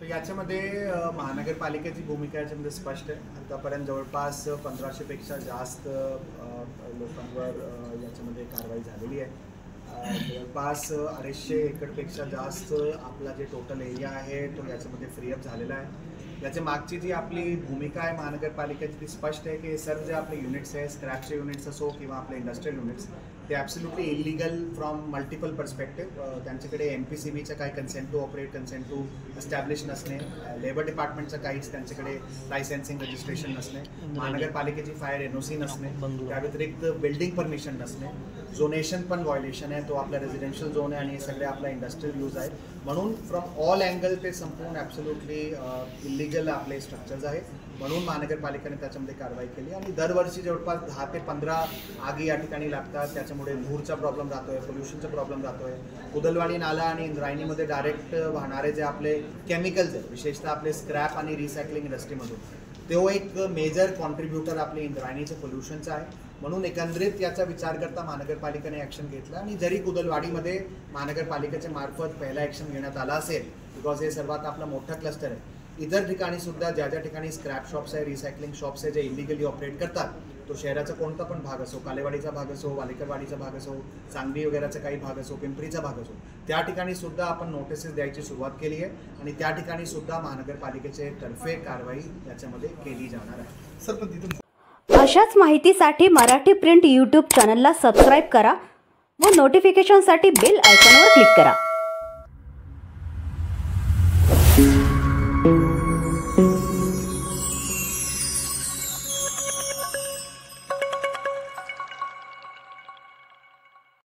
याच्यामध्ये महानगरपालिकेची भूमिका याच्यामध्ये स्पष्ट आहे। आतापर्यंत जवळपास 1500 पेक्षा जास्त लोकांवर याच्यामध्ये कारवाई झालेली आहे। जवळपास 250 एकरपेक्षा जास्त आपला जे टोटल एरिया आहे तो याच्यामध्ये फ्री अप झालेला आहे। याच्या मागची जी आपली भूमिका आहे महानगरपालिकेची ती स्पष्ट आहे की सर्व जे आपले युनिट्स आहे, स्क्रॅपचे युनिट्स असो किंवा आपले इंडस्ट्रियल युनिट्स, ते absolutely illegal from multiple perspective. त्यांच्याकडे MPCBचं काही consent to operate, consent to establish नसणे, लेबर डिपार्टमेंटचं काहीच त्यांच्याकडे लायसेन्सिंग रजिस्ट्रेशन नसणे, महानगरपालिकेची फायर NOC नसणे, त्या व्यतिरिक्त बिल्डिंग परमिशन नसणे, झोनेशन पण व्हायोलेशन आहे, तो आपला रेसिडेन्शियल झोन आहे आणि सगळे आपला इंडस्ट्रियल यूज आहे। म्हणून फ्रॉम ऑल अँगल ते संपूर्ण ॲब्सोल्युटली इलिगल आपले स्ट्रक्चर्स आहेत। म्हणून महानगरपालिकेने त्याच्यामध्ये कारवाई केली आणि दरवर्षी जवळपास 10 ते 15 आगी या ठिकाणी लागतात। त्याच्यामुळे धूरचा प्रॉब्लेम राहतोय, पोल्युशनचा प्रॉब्लेम राहतोय। कुदलवाडी नाला आणि इंद्रायणीमध्ये डायरेक्ट वाहणारे जे आपले केमिकल्स आहेत, विशेषतः आपले स्क्रॅप आणि रिसायकलिंग इंडस्ट्रीमधून, तो एक मेजर कॉन्ट्रीब्युटर आपले इंद्रायणीचं पोल्युशनचं आहे। म्हणून एकंदरीत याचा विचार करता महानगरपालिकेने ॲक्शन घेतला आणि जरी कुदलवाडीमध्ये महानगरपालिकेच्या मार्फत पहिला ॲक्शन घेण्यात आला असेल, बिकॉज हे सर्वात आपला मोठा क्लस्टर आहे, इतर ठिकाणी सुद्धा ज्या ज्या ठिकाणी स्क्रॅप शॉप्स आहे, रिसायकलिंग शॉप्स आहे जे इलिगली ऑपरेट करतात, तो शहराचा कोणता पण भाग असो, कालेवाडीचा भाग असो, वालेकरवाडीचा भाग असो, सांगली वगैरेचा काही भाग असो, पिंपरीचा भाग असो, त्या ठिकाणी सुद्धा आपण नोटिसेस द्यायची सुरुवात केली आहे आणि त्या ठिकाणी सुद्धा महानगरपालिकेचे तर्फे कारवाई याच्यामध्ये केली जाणार आहे। सर, पण तिथून अशाच माहितीसाठी मराठी प्रिंट YouTube चॅनलला सबस्क्राईब करा व नोटिफिकेशनसाठी बेल आयकॉनवर क्लिक करा।